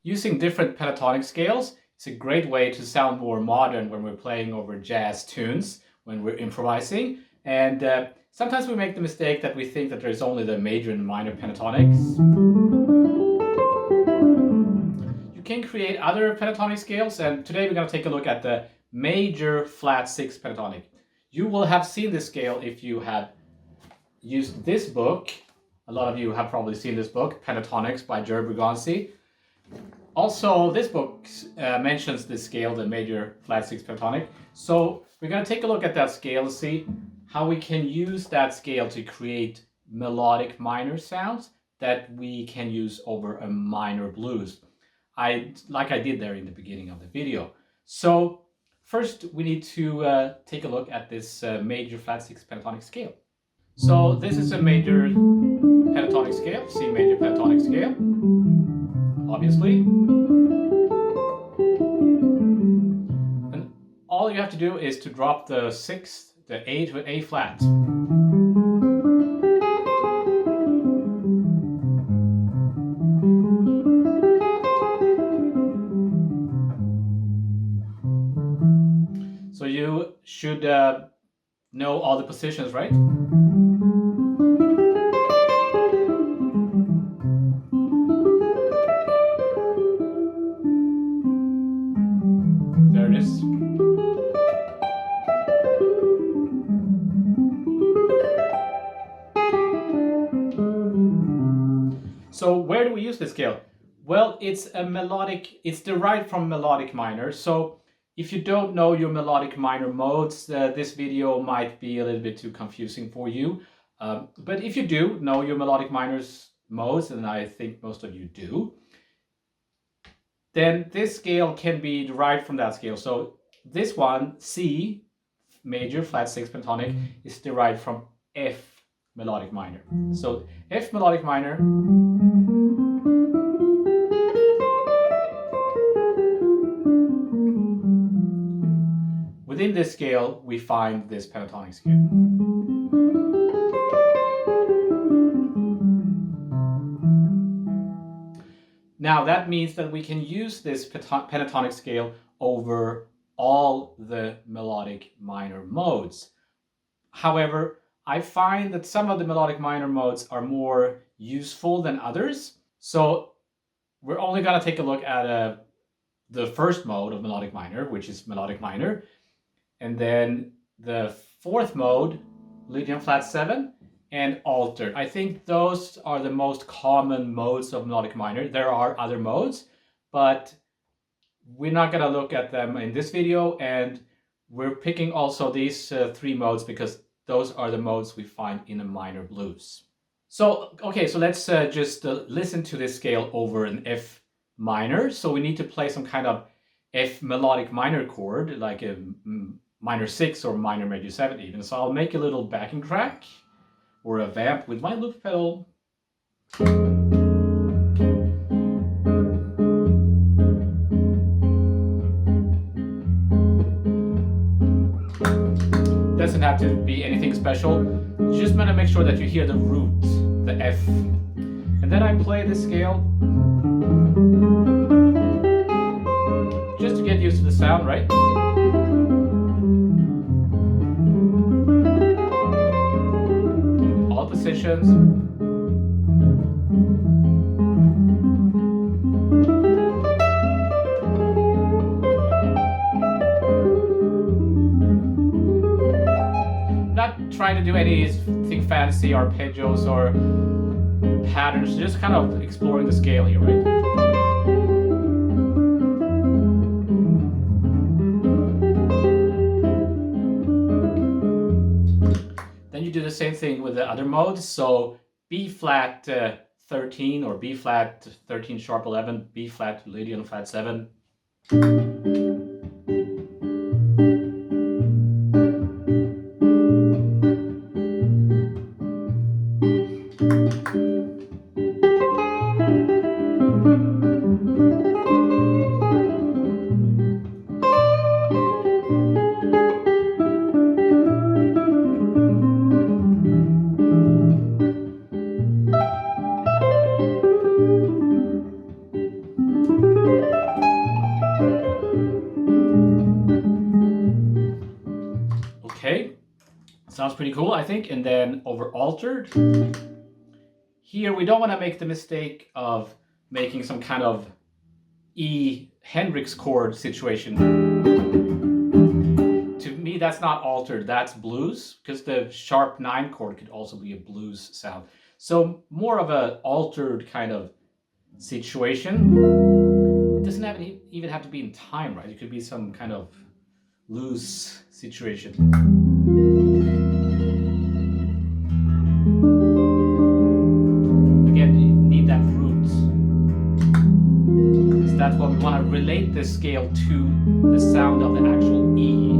Using different pentatonic scales is a great way to sound more modern when we're playing over jazz tunes, when we're improvising. And sometimes we make the mistake that we think that there's only the major and minor pentatonics. You can create other pentatonic scales, and today we're going to take a look at the major flat 6 pentatonic. You will have seen this scale if you have used this book. A lot of you have probably seen this book, Pentatonics by Jerry Bergonzi. Also, this book mentions this scale, the major flat 6 pentatonic. So we're going to take a look at that scale and see how we can use that scale to create melodic minor sounds that we can use over a minor blues, like I did there in the beginning of the video. So first we need to take a look at this major flat 6 pentatonic scale. So this is a major pentatonic scale, C major pentatonic scale, obviously. And all you have to do is to drop the 6th, the A to an A flat. So you should know all the positions, right? There it is. So where do we use this scale? Well, it's derived from melodic minor. So if you don't know your melodic minor modes, this video might be a little bit too confusing for you. But if you do know your melodic minor modes, and I think most of you do, then this scale can be derived from that scale. So this one, C major flat 6 pentatonic, is derived from F melodic minor. So F melodic minor within this scale we find this pentatonic scale. Now that means that we can use this pentatonic scale over all the melodic minor modes. However, I find that some of the melodic minor modes are more useful than others. So we're only going to take a look at the first mode of melodic minor, which is melodic minor. And then the fourth mode, Lydian flat 7, and altered. I think those are the most common modes of melodic minor. There are other modes, but we're not going to look at them in this video. And we're picking also these 3 modes because those are the modes we find in a minor blues. So, okay, so let's just listen to this scale over an F minor. So we need to play some kind of F melodic minor chord, like a minor 6 or minor major 7 even. So I'll make a little backing track or a vamp with my loop pedal. Doesn't have to be anything special. You just want to make sure that you hear the root, the F. And then I play the scale just to get used to the sound, right? positions. Not trying to do anything fancy, arpeggios or patterns, just kind of exploring the scale here, right? Then you do the same thing with the other modes. So B flat 13 or B flat 13 sharp 11, B flat Lydian flat 7. Okay, sounds pretty cool, I think. And then over altered, here we don't want to make the mistake of making some kind of E Hendrix chord situation. To me, that's not altered, that's blues, because the sharp 9 chord could also be a blues sound. So more of an altered kind of situation. It doesn't even have to be in time, right? It could be some kind of loose situation. Again, you need that root. So that's what we want to relate this scale to the sound of the actual E.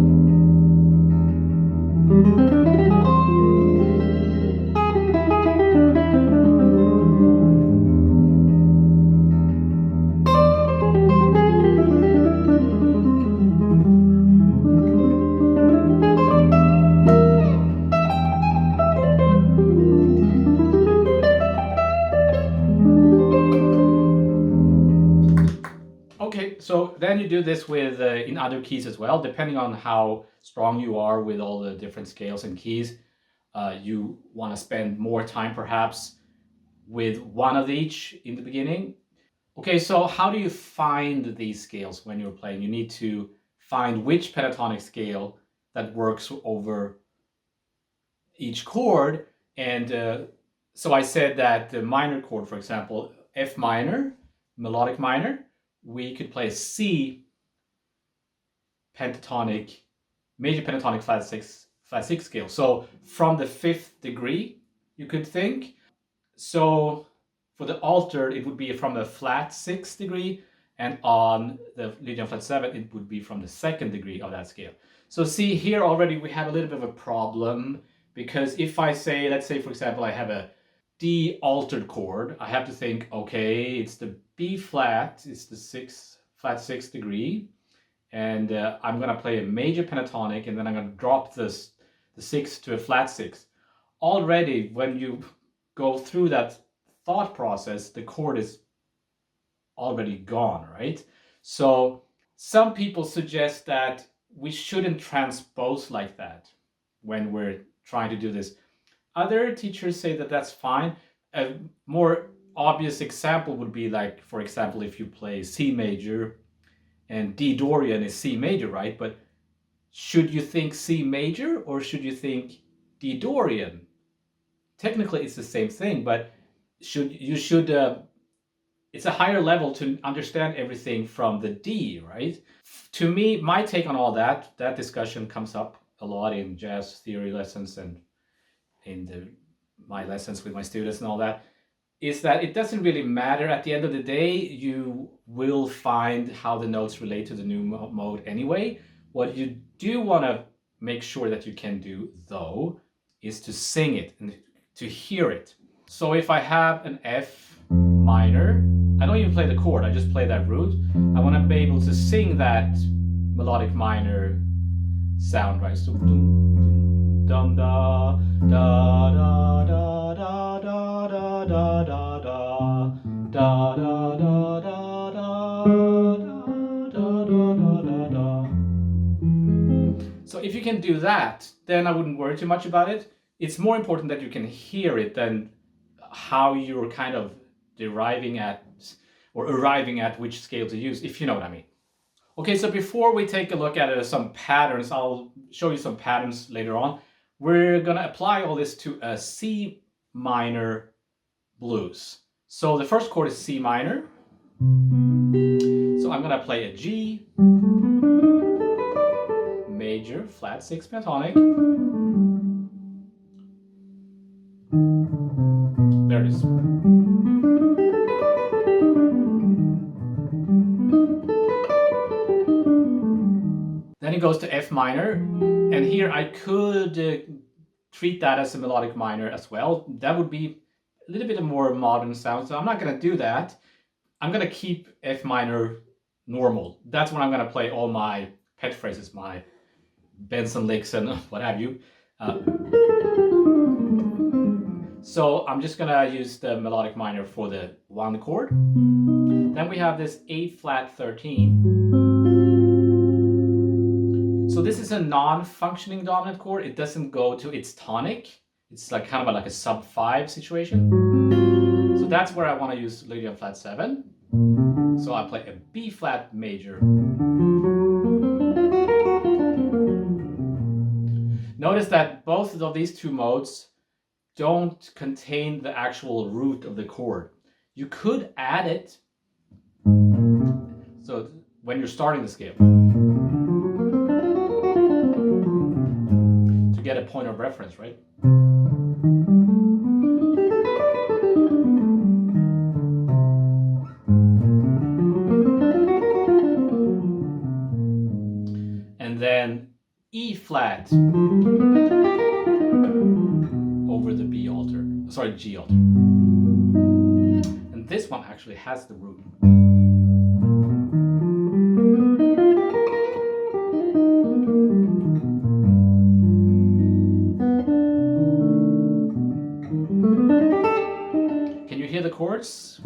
Okay, so then you do this with in other keys as well, depending on how strong you are with all the different scales and keys. You want to spend more time perhaps with one of each in the beginning. Okay, so how do you find these scales when you're playing? You need to find which pentatonic scale that works over each chord. And so I said that the minor chord, for example, F minor, melodic minor, we could play C pentatonic, major pentatonic flat six scale. So from the 5th degree, you could think. So for the altered, it would be from the flat 6th degree, and on the Lydian flat 7, it would be from the 2nd degree of that scale. So see here already we have a little bit of a problem, because if I say, let's say for example, I have a D altered chord, I have to think, okay, it's the B flat, it's the flat 6th degree, and I'm gonna play a major pentatonic, and then I'm gonna drop the 6th to a flat 6. Already, when you go through that thought process, the chord is already gone, right? So some people suggest that we shouldn't transpose like that when we're trying to do this. Other teachers say that that's fine. A more obvious example would be like, for example, if you play C major and D Dorian is C major, right? But should you think C major or should you think D Dorian? Technically, it's the same thing, but it's a higher level to understand everything from the D, right? To me, my take on all that discussion comes up a lot in jazz theory lessons and in my lessons with my students and all that, is that it doesn't really matter. At the end of the day, you will find how the notes relate to the new mode anyway. What you do want to make sure that you can do, though, is to sing it and to hear it. So if I have an F minor, I don't even play the chord, I just play that root. I want to be able to sing that melodic minor sound, right? So dum dum da da da da da da da da da da da da da da da da. So if you can do that, then I wouldn't worry too much about it. it's more important that you can hear it than how you're kind of deriving at or arriving at which scale to use, if you know what I mean. Okay, so before we take a look at some patterns, I'll show you some patterns later on. We're gonna apply all this to a C minor blues. So the first chord is C minor. So I'm gonna play a G, major, flat 6 pentatonic. There it is. Then it goes to F minor, and here I could treat that as a melodic minor as well. That would be a little bit more modern sound, so I'm not going to do that. I'm going to keep F minor normal. That's when I'm going to play all my pet phrases, my Benson licks and what have you. So I'm just going to use the melodic minor for the one chord. Then we have this A flat 13. So this is a non-functioning dominant chord. It doesn't go to its tonic. It's like kind of like a sub 5 situation. So that's where I want to use Lydian flat 7. So I play a B flat major. Notice that both of these two modes don't contain the actual root of the chord. You could add it. So when you're starting the scale, to get a point of reference, right? And then E flat over the B alter, sorry, G alter. And this one actually has the root. Can you hear the chords?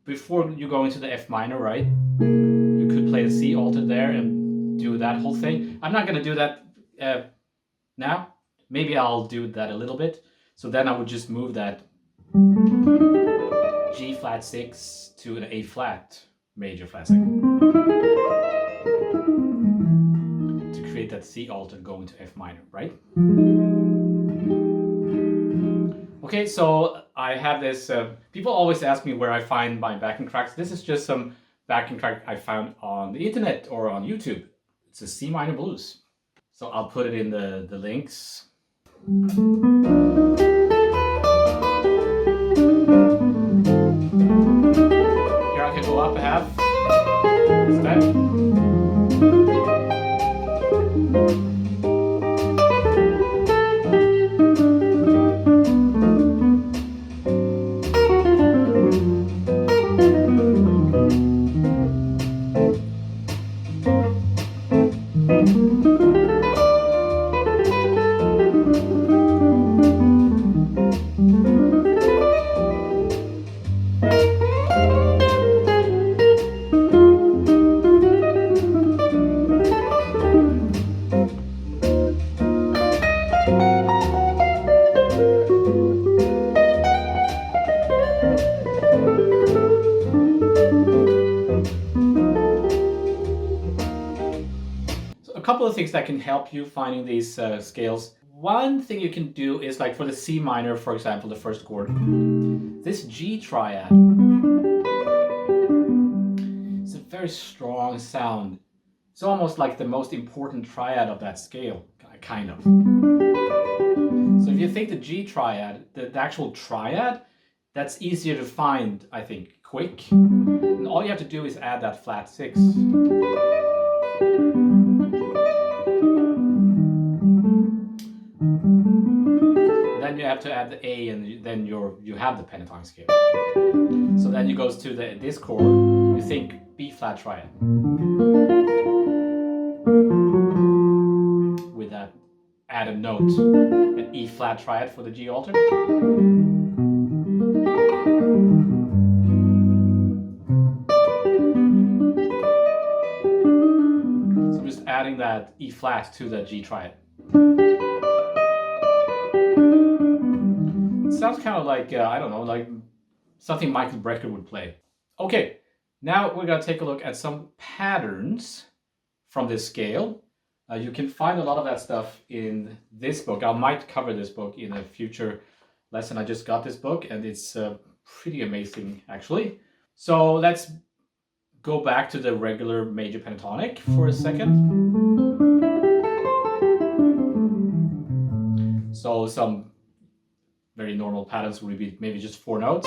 Before you go into the F minor, right? You could play the C alter there and do that whole thing. I'm not going to do that now. Maybe I'll do that a little bit. So then I would just move that G flat 6 to an A flat major flat 6 to create that C alter going to F minor, right? Okay, so I have this, people always ask me where I find my backing tracks. This is just some backing track I found on the internet or on YouTube. It's a C minor blues. So I'll put it in the links. Here I can go up a half. Step. Couple of things that can help you finding these scales. One thing you can do is, like for the C minor, for example, the first chord, this G triad. It's a very strong sound. It's almost like the most important triad of that scale, kind of. So if you think the G triad, the actual triad, that's easier to find, I think, quick. And all you have to do is add that flat 6. Then you have to add the A, and then you have the pentatonic scale. So then you goes to this chord. You think B flat triad with that added note, an E flat triad for the G alter. So I'm just adding that E flat to the G triad. It sounds kind of like, I don't know, like something Michael Brecker would play. Okay, now we're going to take a look at some patterns from this scale. You can find a lot of that stuff in this book. I might cover this book in a future lesson. I just got this book and it's pretty amazing actually. So let's go back to the regular major pentatonic for a second. So some very normal patterns would be maybe just 4 notes.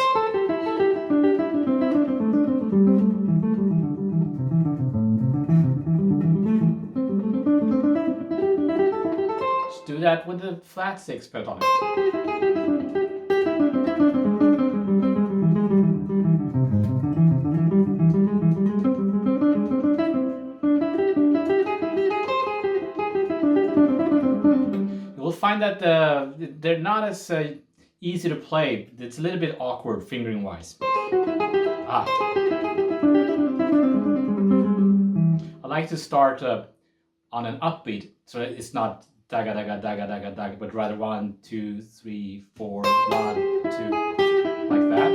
Just do that with the flat 6 pentatonic. You will find that they're not as easy to play. It's a little bit awkward fingering wise. I like to start on an upbeat, so it's not daga daga daga daga daga, but rather 1 2 3 4 1 2 like that.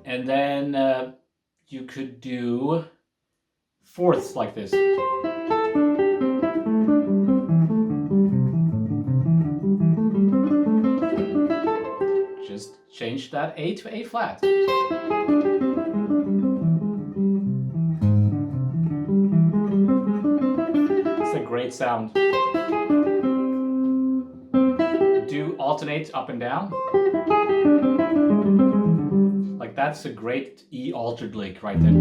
And then you could do fourths like this. Just change that A to A flat. It's a great sound. Do alternate up and down. Like that's a great E altered lick right there.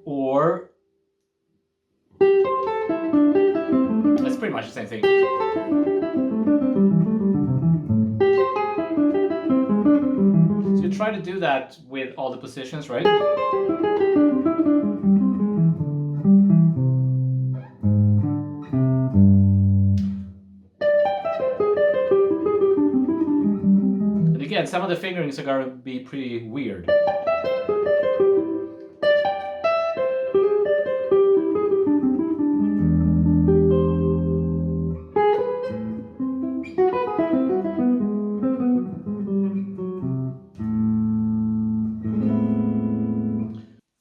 Or that's pretty much the same thing. So you try to do that with all the positions, right? And again, some of the fingerings are going to be pretty weird.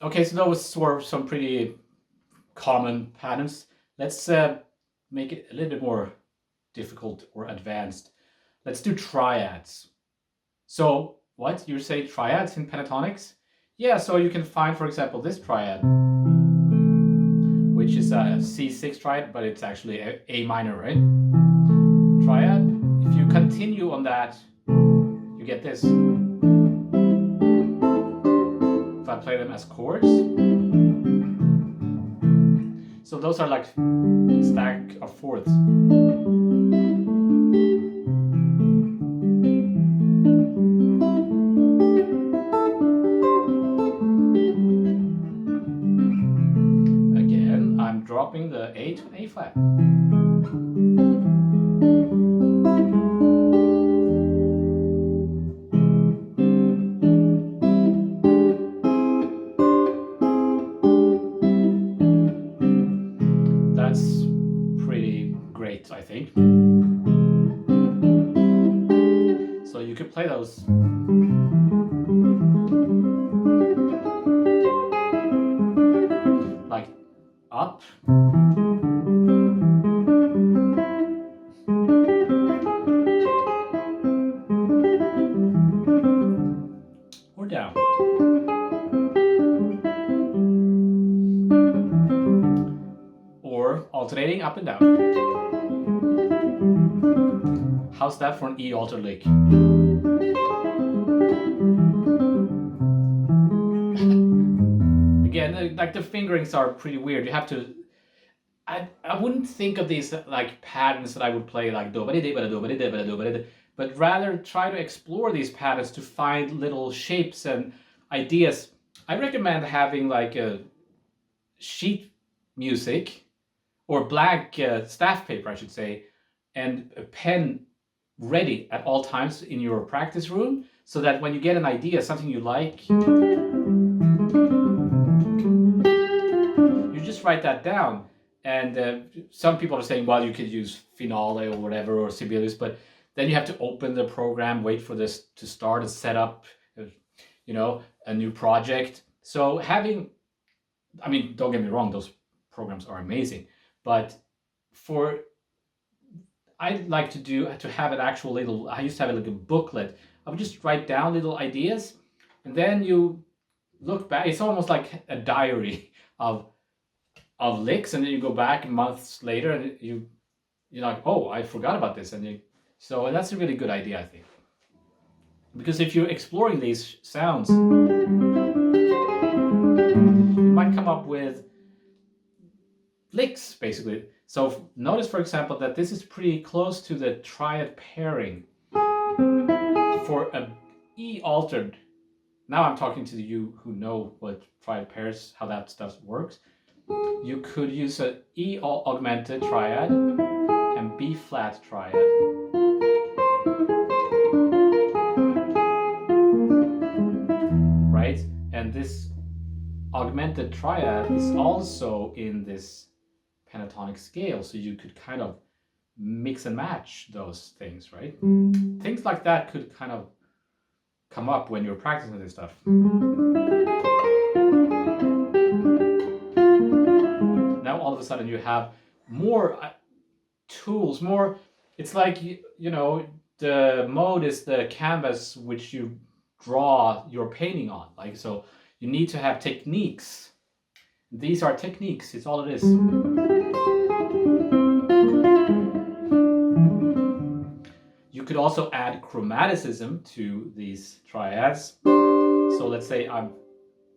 Okay, so those were some pretty common patterns. Let's make it a little bit more difficult or advanced. Let's do triads. So what? You say triads in pentatonics? Yeah, so you can find, for example, this triad, which is a C6 triad, but it's actually A minor, right? Triad. If you continue on that, you get this. If I play them as chords. So those are like stack of fourths. Again, I'm dropping the A to A flat. That's pretty great, I think. So you could play those. Like up. Or down. Or alternating up and down. How's that for an E altered lick? Again, like the fingerings are pretty weird. You have to. I wouldn't think of these like patterns that I would play like do ba di ba do ba di ba do ba di, but rather try to explore these patterns to find little shapes and ideas. I recommend having like a sheet music or blank staff paper, I should say, and a pen ready at all times in your practice room, so that when you get an idea, something you like, you just write that down. And some people are saying, well, you could use Finale or whatever, or Sibelius, but then you have to open the program, wait for this to start and set up, a new project. So having, I mean, don't get me wrong, those programs are amazing, but I like to have an actual little, I used to have like a booklet. I would just write down little ideas, and then you look back. It's almost like a diary of licks, and then you go back months later and you're like, oh, I forgot about this. So that's a really good idea, I think. Because if you're exploring these sounds, you might come up with licks, basically. So notice, for example, that this is pretty close to the triad pairing for a E altered. Now I'm talking to you who know what triad pairs, how that stuff works. You could use an E augmented triad and B flat triad. Right? And this augmented triad is also in this pentatonic scale, so you could kind of mix and match those things, right? Things like that could kind of come up when you're practicing this stuff. Now all of a sudden you have more tools, more, it's like, the mode is the canvas which you draw your painting on. Like, so you need to have techniques. These are techniques, it's all it is. You could also add chromaticism to these triads. So let's say I'm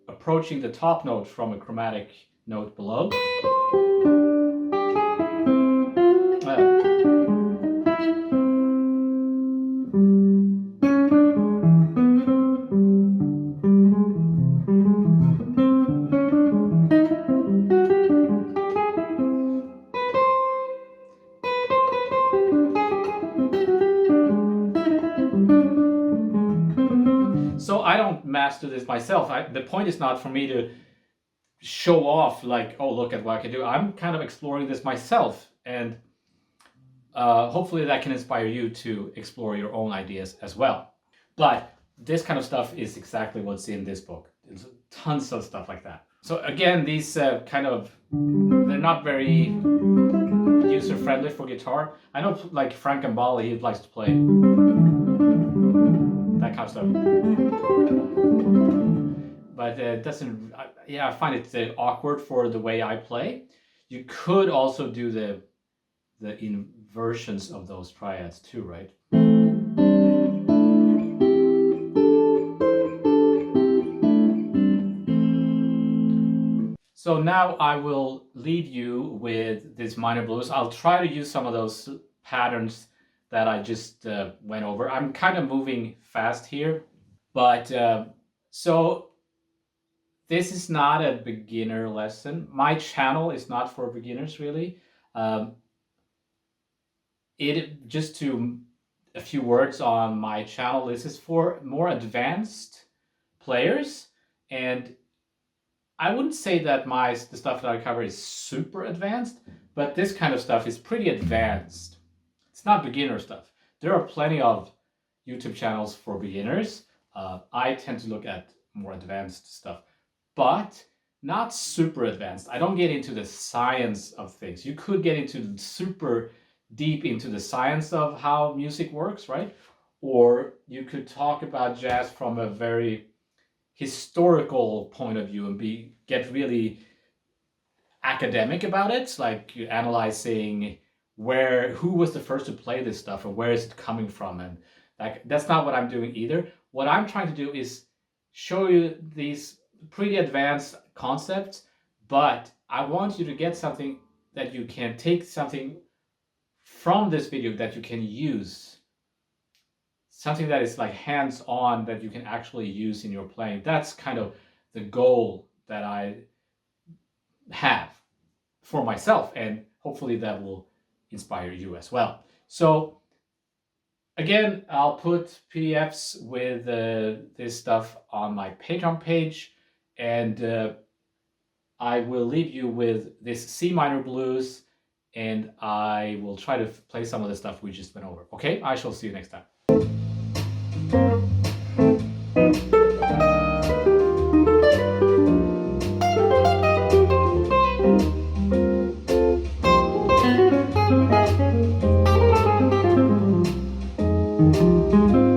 approaching the top note from a chromatic note below. So I don't master this myself. The point is not for me to show off like, oh, look at what I can do. I'm kind of exploring this myself, and hopefully that can inspire you to explore your own ideas as well. But this kind of stuff is exactly what's in this book. There's tons of stuff like that. So again, these they're not very user-friendly for guitar. I know, like Frank Gambale, he likes to play that kind of stuff. But it doesn't, I find it awkward for the way I play. You could also do the inversions of those triads too, right? So now I will lead you with this minor blues. I'll try to use some of those patterns that I just went over. I'm kind of moving fast here, but so this is not a beginner lesson. My channel is not for beginners, really. Just to a few words on my channel. This is for more advanced players, and I wouldn't say that the stuff that I cover is super advanced, but this kind of stuff is pretty advanced. It's not beginner stuff. There are plenty of YouTube channels for beginners. I tend to look at more advanced stuff, but not super advanced. I don't get into the science of things. You could get into super deep into the science of how music works, right? Or you could talk about jazz from a very historical point of view and get really academic about it, like you're analyzing who was the first to play this stuff and where is it coming from, and that's not what I'm doing either. What I'm trying to do is show you these pretty advanced concepts, but I want you to get something that you can take something from this video that you can use, something that is like hands-on that you can actually use in your playing. That's kind of the goal that I have for myself, and hopefully that will inspire you as well. So again, I'll put PDFs with this stuff on my Patreon page, and I will leave you with this C minor blues, and I will try to play some of the stuff we just went over. Okay, I shall see you next time. Thank you.